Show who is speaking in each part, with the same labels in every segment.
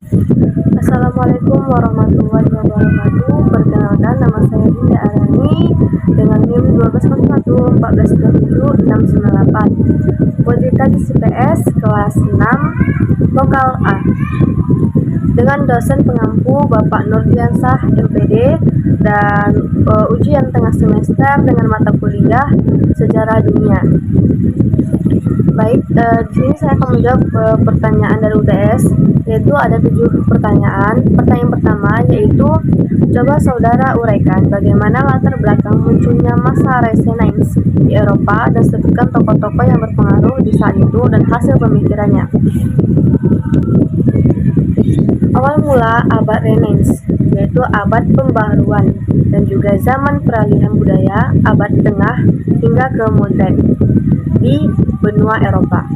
Speaker 1: Assalamualaikum warahmatullahi wabarakatuh. Perkenalkan, nama saya Dinda Arani dengan NIM 1201 Pojita di CPS kelas 6 Lokal A dengan dosen pengampu Bapak Nurdiansah MPD dan ujian tengah semester dengan mata kuliah Sejarah Dunia. Baik, di sini saya akan menjawab pertanyaan dari UTS, yaitu ada 7 pertanyaan. Pertanyaan pertama yaitu, coba saudara uraikan bagaimana latar belakang munculnya masa Renaissance di Eropa dan sebutkan tokoh-tokoh yang berpengaruh di saat itu dan hasil pemikirannya. Awal mula abad Renaissance, yaitu abad pembaharuan dan juga zaman peralihan budaya, abad tengah hingga ke modern di benua Eropa.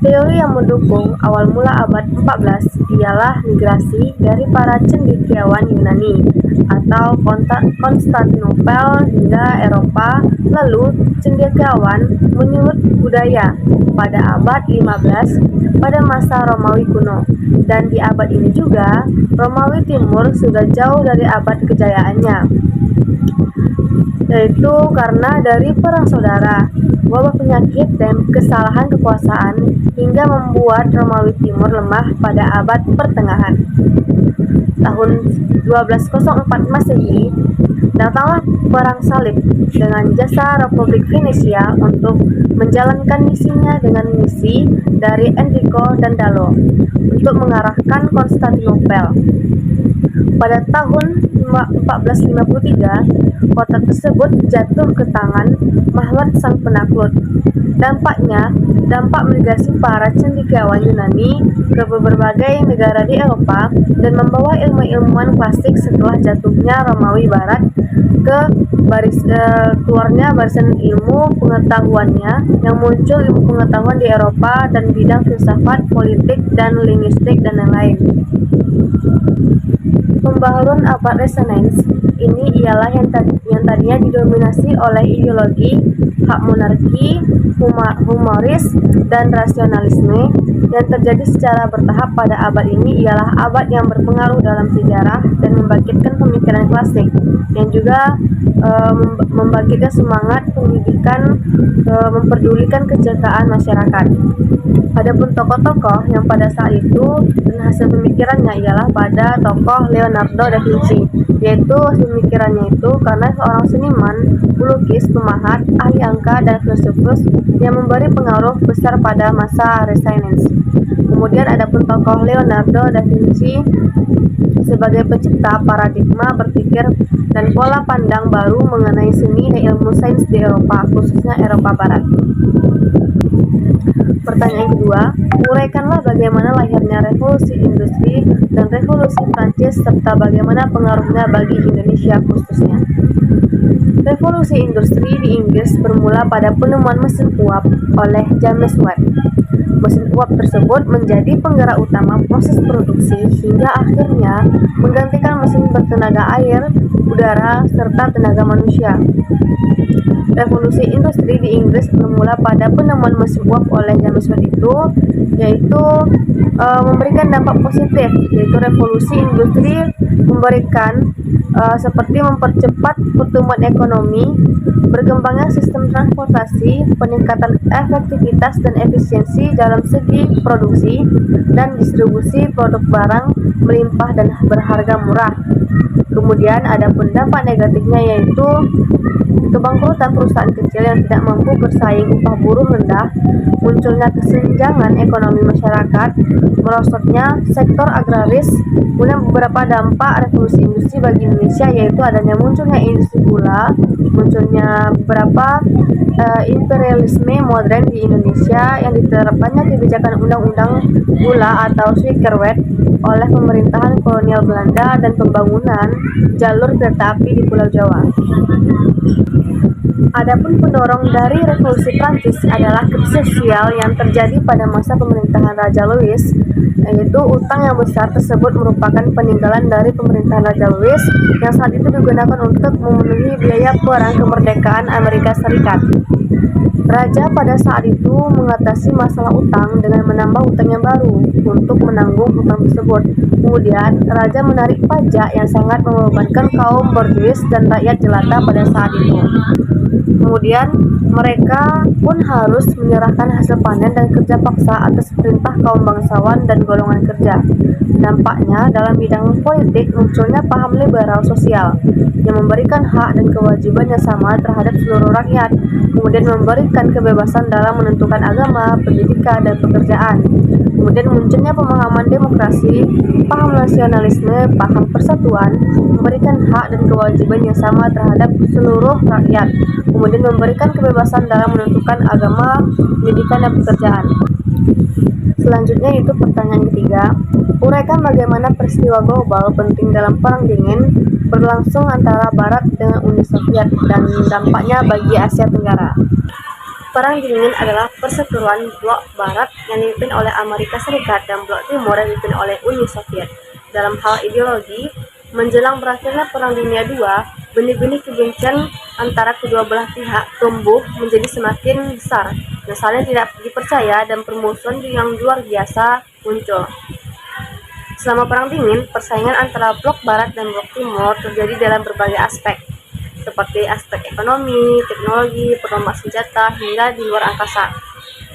Speaker 1: Teori yang mendukung awal mula abad 14 ialah migrasi dari para cendekiawan Yunani atau Konstantinopel hingga Eropa, lalu cendekiawan menyulut budaya pada abad 15 pada masa Romawi kuno, dan di abad ini juga Romawi Timur sudah jauh dari abad kejayaannya, yaitu karena dari perang saudara, wabah penyakit dan kesalahan kekuasaan hingga membuat Romawi Timur lemah pada abad pertengahan. Tahun 1204 Masehi, datanglah perang salib dengan jasa Republik Venesia untuk menjalankan misinya dengan misi dari Enrico dan Dalo untuk mengarahkan Konstantinopel. Pada tahun 1453, kota tersebut jatuh ke tangan Mahmud sang penakluk. Dampak migrasi para cendekiawan Yunani ke berbagai negara di Eropa dan membawa ilmu-ilmuwan klasik setelah jatuhnya Romawi Barat ke keluarnya barisan ilmu pengetahuannya yang muncul ilmu pengetahuan di Eropa dan bidang filsafat, politik, dan linguistik dan lain-lain. Pembaharuan abad Renaissance ini ialah yang tadinya didominasi oleh ideologi hak monarki, humoris, dan rasionalisme yang terjadi secara bertahap pada abad ini ialah abad yang berpengaruh dalam sejarah dan membangkitkan pemikiran klasik yang juga membangkitkan semangat pendidikan, memperdulikan kecerdasan masyarakat. Adapun tokoh-tokoh yang pada saat itu dan hasil pemikirannya ialah pada tokoh Leonardo da Vinci, yaitu pemikirannya itu karena seorang seniman, pelukis, pemahat, ahli angka, dan filsufus yang memberi pengaruh besar pada masa Renaissance. Kemudian adapun tokoh Leonardo da Vinci sebagai pencipta paradigma berpikir dan pola pandang baru mengenai seni dan ilmu sains di Eropa, khususnya Eropa Barat. Pertanyaan kedua, uraikanlah bagaimana lahirnya revolusi industri dan revolusi Prancis serta bagaimana pengaruhnya bagi Indonesia khususnya. Revolusi industri di Inggris bermula pada penemuan mesin uap oleh James Watt. Mesin uap tersebut menjadi penggerak utama proses produksi hingga akhirnya menggantikan mesin bertenaga air, udara, serta tenaga manusia. Revolusi industri di Inggris bermula pada penemuan mesin uap oleh James Watt itu, yaitu memberikan dampak positif, yaitu revolusi industri memberikan seperti mempercepat pertumbuhan ekonomi, berkembangnya sistem transportasi, peningkatan efektivitas dan efisiensi dalam segi produksi dan distribusi produk barang melimpah dan berharga murah. Kemudian ada dampak negatifnya, yaitu kebangkrutan perusahaan kecil yang tidak mampu bersaing, upah buruh rendah, munculnya kesenjangan ekonomi masyarakat, merosotnya sektor agraris. Kemudian beberapa dampak revolusi industri bagi Indonesia, yaitu adanya munculnya industri gula, munculnya beberapa imperialisme modern di Indonesia yang diterapkannya kebijakan undang-undang gula atau Suikerwet oleh pemerintahan kolonial Belanda dan pembangunan jalur kereta api di Pulau Jawa. Adapun pendorong dari revolusi Prancis adalah krisis sosial yang terjadi pada masa pemerintahan Raja Louis, yaitu utang yang besar tersebut merupakan peninggalan dari pemerintahan Raja Louis yang saat itu digunakan untuk memenuhi biaya perang kemerdekaan Amerika Serikat. Raja pada saat itu mengatasi masalah utang dengan menambah utang yang baru untuk menanggung utang tersebut. Kemudian, raja menarik pajak yang sangat membebankan kaum borjuis dan rakyat jelata pada saat itu. Kemudian, mereka pun harus menyerahkan hasil panen dan kerja paksa atas perintah kaum bangsawan dan golongan kerja. Dampaknya, dalam bidang politik munculnya paham liberal sosial yang memberikan hak dan kewajiban yang sama terhadap seluruh rakyat, kemudian memberikan kebebasan dalam menentukan agama, pendidikan, dan pekerjaan. Kemudian munculnya pemahaman demokrasi, paham nasionalisme, paham persatuan, memberikan hak dan kewajiban yang sama terhadap seluruh rakyat, kemudian memberikan kebebasan dalam menentukan agama, pendidikan, dan pekerjaan. Selanjutnya itu pertanyaan ketiga, uraikan bagaimana peristiwa global penting dalam Perang Dingin berlangsung antara Barat dengan Uni Soviet dan dampaknya bagi Asia Tenggara. Perang Dingin adalah perseteruan blok Barat yang dipimpin oleh Amerika Serikat dan blok Timur yang dipimpin oleh Uni Soviet. Dalam hal ideologi, menjelang berakhirnya Perang Dunia II, benih-benih kebencian antara kedua belah pihak tumbuh menjadi semakin besar dan saling tidak dipercaya dan permusuhan yang luar biasa muncul. Selama Perang Dingin, persaingan antara blok Barat dan blok Timur terjadi dalam berbagai aspek, seperti aspek ekonomi, teknologi, perlombaan senjata, hingga di luar angkasa.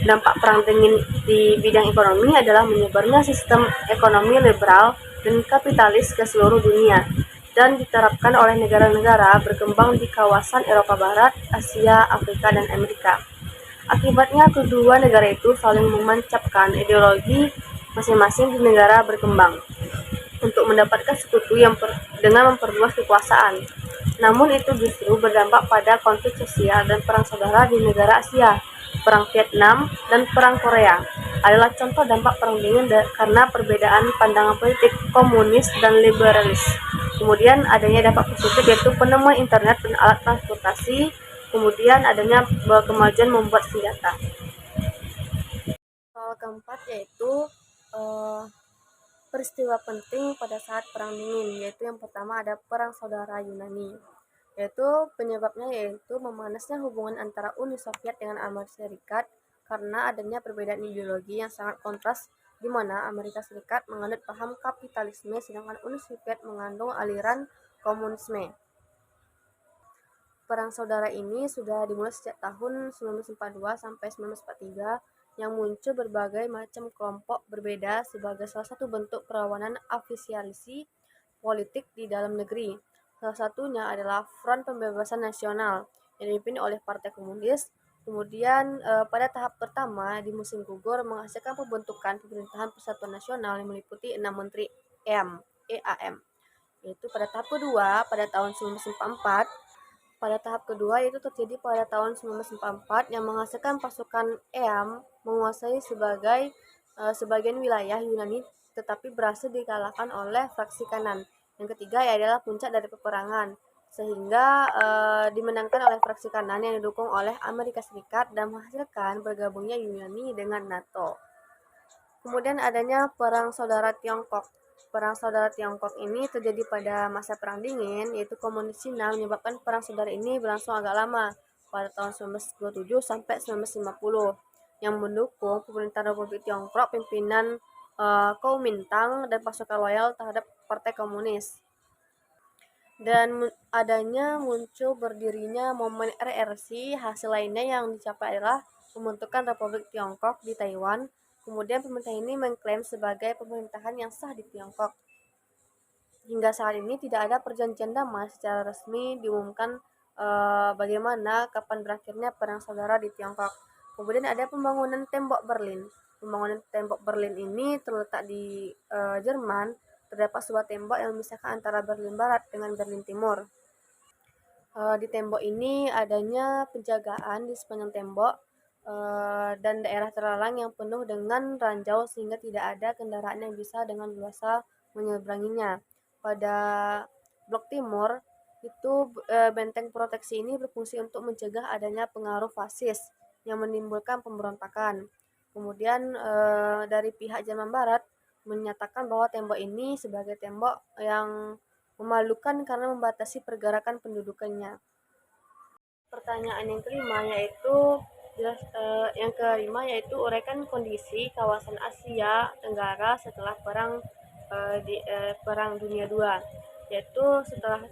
Speaker 1: Dampak Perang Dingin di bidang ekonomi adalah menyebarnya sistem ekonomi liberal dan kapitalis ke seluruh dunia dan diterapkan oleh negara-negara berkembang di kawasan Eropa Barat, Asia, Afrika, dan Amerika. Akibatnya, kedua negara itu saling menancapkan ideologi masing-masing di negara berkembang untuk mendapatkan sekutu dengan memperluas kekuasaan. Namun itu justru berdampak pada konflik sosial dan perang saudara di negara Asia. Perang Vietnam dan Perang Korea adalah contoh dampak Perang Dingin karena perbedaan pandangan politik komunis dan liberalis. Kemudian adanya dampak positif yaitu penemuan internet dan alat transportasi, kemudian adanya kemajuan membuat senjata. Soal keempat yaitu peristiwa penting pada saat Perang Dingin, yaitu yang pertama ada Perang Saudara Yunani, yaitu penyebabnya yaitu memanasnya hubungan antara Uni Soviet dengan Amerika Serikat karena adanya perbedaan ideologi yang sangat kontras, di mana Amerika Serikat menganut paham kapitalisme sedangkan Uni Soviet mengandung aliran komunisme. Perang saudara ini sudah dimulai sejak tahun 1942 sampai 1943 yang muncul berbagai macam kelompok berbeda sebagai salah satu bentuk perlawanan afiliasi politik di dalam negeri. Salah satunya adalah Front Pembebasan Nasional yang dipimpin oleh Partai Komunis. Kemudian pada tahap pertama di musim gugur menghasilkan pembentukan pemerintahan persatuan nasional yang meliputi 6 menteri EAM. Yaitu pada tahap kedua pada tahun 1944. Pada tahap kedua yaitu terjadi pada tahun 1944 yang menghasilkan pasukan EAM menguasai sebagian wilayah Yunani tetapi berhasil dikalahkan oleh fraksi kanan. Yang ketiga adalah puncak dari peperangan sehingga dimenangkan oleh fraksi kanan yang didukung oleh Amerika Serikat dan menghasilkan bergabungnya Yunani dengan NATO. Kemudian adanya Perang Saudara Tiongkok. Perang Saudara Tiongkok ini terjadi pada masa Perang Dingin, yaitu komunis Cina menyebabkan perang saudara ini berlangsung agak lama, pada tahun 1927 sampai 1950, yang mendukung pemerintahan Republik Tiongkok pimpinan Kuomintang dan pasukan loyal terhadap Partai Komunis. Dan adanya muncul berdirinya momen RRC, hasil lainnya yang dicapai adalah pembentukan Republik Tiongkok di Taiwan. Kemudian pemerintah ini mengklaim sebagai pemerintahan yang sah di Tiongkok. Hingga saat ini tidak ada perjanjian damai secara resmi diumumkan bagaimana kapan berakhirnya perang saudara di Tiongkok. Kemudian ada pembangunan tembok Berlin. Pembangunan tembok Berlin ini terletak di Jerman. Terdapat sebuah tembok yang memisahkan antara Berlin Barat dengan Berlin Timur. Di tembok ini adanya penjagaan di sepanjang tembok dan daerah terlarang yang penuh dengan ranjau sehingga tidak ada kendaraan yang bisa dengan luasa menyeberanginya. Pada blok timur itu benteng proteksi ini berfungsi untuk mencegah adanya pengaruh fasis yang menimbulkan pemberontakan. Kemudian dari pihak Jerman Barat menyatakan bahwa tembok ini sebagai tembok yang memalukan karena membatasi pergerakan pendudukannya. Pertanyaan yang kelima yaitu uraikan kondisi kawasan Asia Tenggara setelah Perang Dunia II, yaitu setelah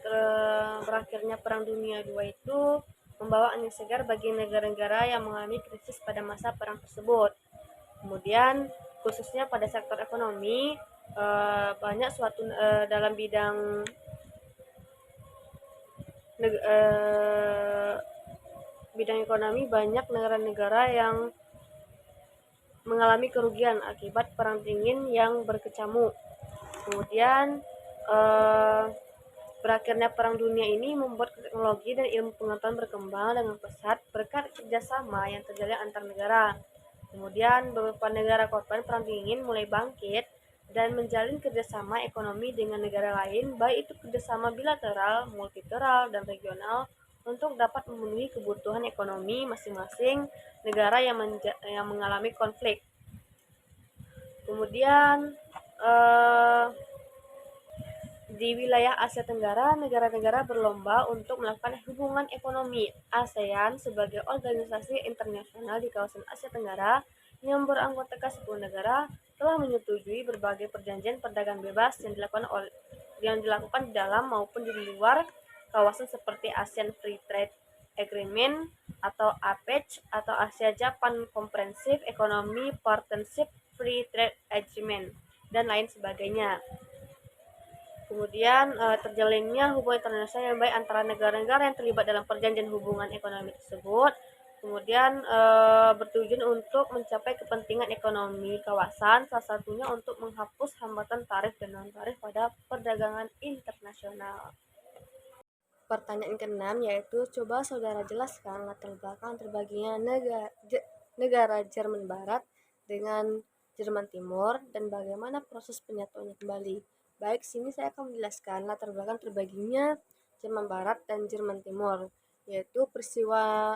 Speaker 1: berakhirnya Perang Dunia II itu membawa angin segar bagi negara-negara yang mengalami krisis pada masa perang tersebut. Kemudian khususnya pada sektor ekonomi, banyak dalam bidang bidang ekonomi banyak negara-negara yang mengalami kerugian akibat perang dingin yang berkecamuk. Kemudian berakhirnya perang dunia ini membuat teknologi dan ilmu pengetahuan berkembang dengan pesat berkat kerjasama yang terjadi antar negara. Kemudian beberapa negara korban perang dingin mulai bangkit dan menjalin kerjasama ekonomi dengan negara lain, baik itu kerjasama bilateral, multilateral, dan regional, untuk dapat memenuhi kebutuhan ekonomi masing-masing negara yang mengalami konflik. Kemudian di wilayah Asia Tenggara, negara-negara berlomba untuk melakukan hubungan ekonomi. ASEAN sebagai organisasi internasional di kawasan Asia Tenggara yang beranggotakan 10 negara telah menyetujui berbagai perjanjian perdagangan bebas yang dilakukan di dalam maupun di luar kawasan seperti ASEAN Free Trade Agreement atau APEC atau Asia Japan Comprehensive Economic Partnership Free Trade Agreement dan lain sebagainya. Kemudian terjalinnya hubungan internasional yang baik antara negara-negara yang terlibat dalam perjanjian hubungan ekonomi tersebut. Kemudian bertujuan untuk mencapai kepentingan ekonomi kawasan, salah satunya untuk menghapus hambatan tarif dan non-tarif pada perdagangan internasional. Pertanyaan ke-6 yaitu coba saudara jelaskan latar belakang terbaginya negara Jerman Barat dengan Jerman Timur dan bagaimana proses penyatuannya kembali. Baik, sini saya akan menjelaskan latar belakang terbaginya Jerman Barat dan Jerman Timur, yaitu peristiwa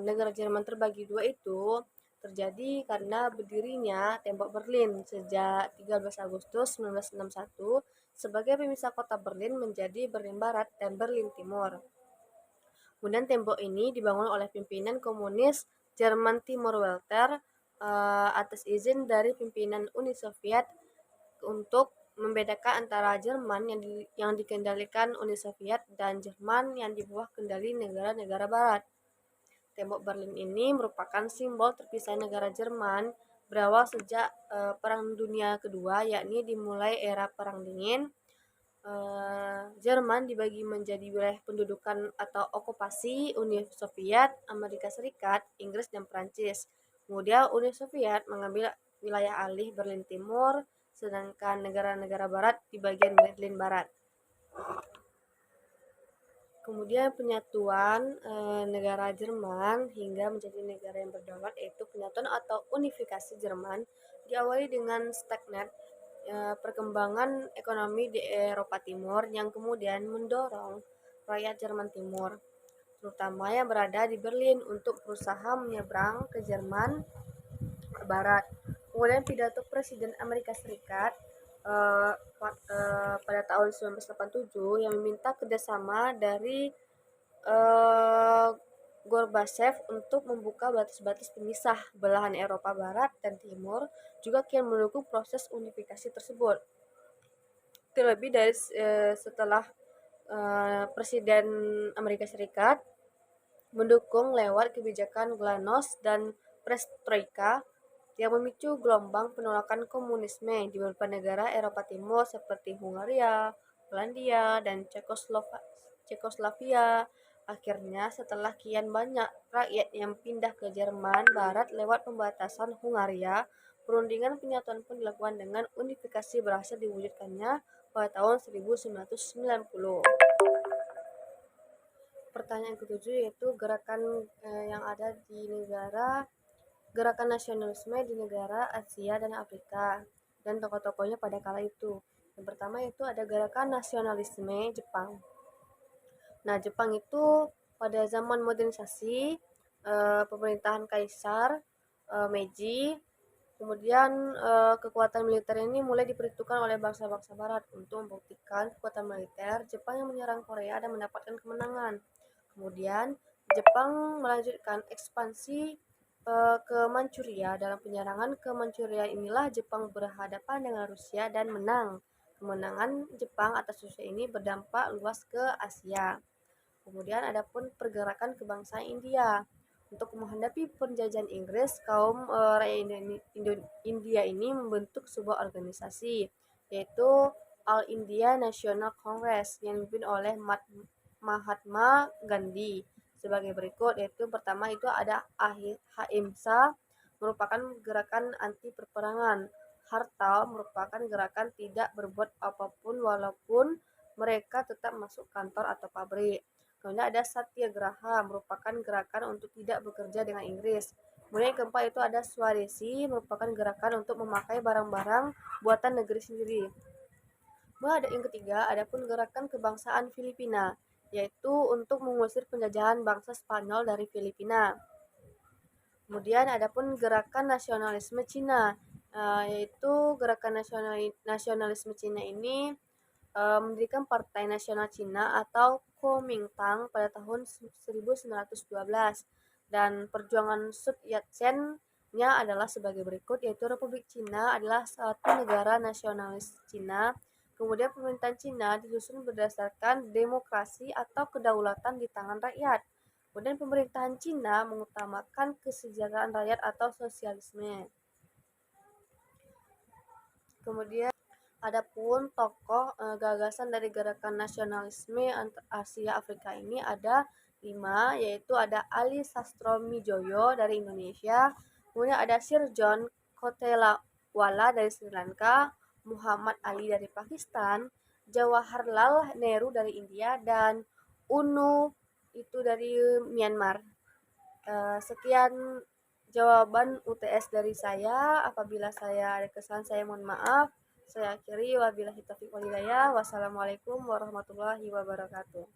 Speaker 1: negara Jerman terbagi dua itu terjadi karena berdirinya tembok Berlin sejak 13 Agustus 1961 sebagai pemisah kota Berlin menjadi Berlin Barat dan Berlin Timur. Kemudian tembok ini dibangun oleh pimpinan komunis Jerman Timur Walter atas izin dari pimpinan Uni Soviet untuk membedakan antara Jerman yang dikendalikan Uni Soviet dan Jerman yang di bawah kendali negara-negara Barat. Tembok Berlin ini merupakan simbol terpisah negara Jerman berawal sejak Perang Dunia Kedua, yakni dimulai era Perang Dingin. Jerman dibagi menjadi wilayah pendudukan atau okupasi Uni Soviet, Amerika Serikat, Inggris, dan Prancis. Kemudian Uni Soviet mengambil wilayah alih Berlin Timur, sedangkan negara-negara Barat di bagian Berlin Barat. Kemudian penyatuan negara Jerman hingga menjadi negara yang berdaulat, yaitu penyatuan atau unifikasi Jerman diawali dengan stagnan perkembangan ekonomi di Eropa Timur yang kemudian mendorong rakyat Jerman Timur, terutama yang berada di Berlin, untuk berusaha menyeberang ke Jerman Barat. Kemudian pidato Presiden Amerika Serikat pada tahun 1987 yang meminta kerjasama dari Gorbachev untuk membuka batas-batas pemisah belahan Eropa Barat dan Timur juga kian mendukung proses unifikasi tersebut. Terlebih dari setelah Presiden Amerika Serikat mendukung lewat kebijakan Glasnost dan Perestroika yang memicu gelombang penolakan komunisme di beberapa negara Eropa Timur seperti Hungaria, Polandia, dan Cekoslovakia. Akhirnya, setelah kian banyak rakyat yang pindah ke Jerman Barat lewat pembatasan Hungaria, perundingan penyatuan pun dilakukan dengan unifikasi berhasil diwujudkannya pada tahun 1990. Pertanyaan ke-7 yaitu gerakan yang ada di gerakan nasionalisme di negara Asia dan Afrika dan tokoh-tokohnya pada kala itu. Yang pertama itu ada gerakan nasionalisme Jepang. Nah, Jepang itu pada zaman modernisasi pemerintahan Kaisar Meiji, kemudian kekuatan militer ini mulai diperhitungkan oleh bangsa-bangsa Barat untuk membuktikan kekuatan militer Jepang yang menyerang Korea dan mendapatkan kemenangan. Kemudian Jepang melanjutkan ekspansi ke Manchuria. Dalam penyerangan ke Manchuria inilah Jepang berhadapan dengan Rusia dan menang. Kemenangan Jepang atas Rusia ini berdampak luas ke Asia. Kemudian ada pun pergerakan kebangsaan India. Untuk menghadapi penjajahan Inggris, kaum rakyat India ini membentuk sebuah organisasi, yaitu All India National Congress yang dipimpin oleh Mahatma Gandhi sebagai berikut, yaitu pertama itu ada Ahimsa, merupakan gerakan anti perperangan. Hartal merupakan gerakan tidak berbuat apapun walaupun mereka tetap masuk kantor atau pabrik. Kemudian ada Satyagraha, merupakan gerakan untuk tidak bekerja dengan Inggris. Kemudian yang keempat itu ada Swadeshi, merupakan gerakan untuk memakai barang-barang buatan negeri sendiri. Kemudian ada yang ketiga, ada pun gerakan kebangsaan Filipina, yaitu untuk mengusir penjajahan bangsa Spanyol dari Filipina. Kemudian ada pun gerakan nasionalisme Cina, yaitu gerakan nasionalisme Cina ini mendirikan Partai Nasional Cina atau Kuomintang pada tahun 1912 dan perjuangan Sun Yat-sen-nya adalah sebagai berikut, yaitu Republik Cina adalah satu negara nasionalis Cina. Kemudian pemerintahan Cina disusun berdasarkan demokrasi atau kedaulatan di tangan rakyat. Kemudian pemerintahan Cina mengutamakan kesejahteraan rakyat atau sosialisme. Kemudian adapun tokoh gagasan dari gerakan nasionalisme Asia Afrika ini ada 5, yaitu ada Ali Sastromijoyo dari Indonesia, kemudian ada Sir John Kotelawala dari Sri Lanka, Muhammad Ali dari Pakistan, Jawaharlal Nehru dari India, dan UNU itu dari Myanmar. Sekian jawaban UTS dari saya. Apabila saya ada kesalahan, saya mohon maaf. Saya akhiri, wabillahi taufiq wal hidayah. Wassalamualaikum warahmatullahi wabarakatuh.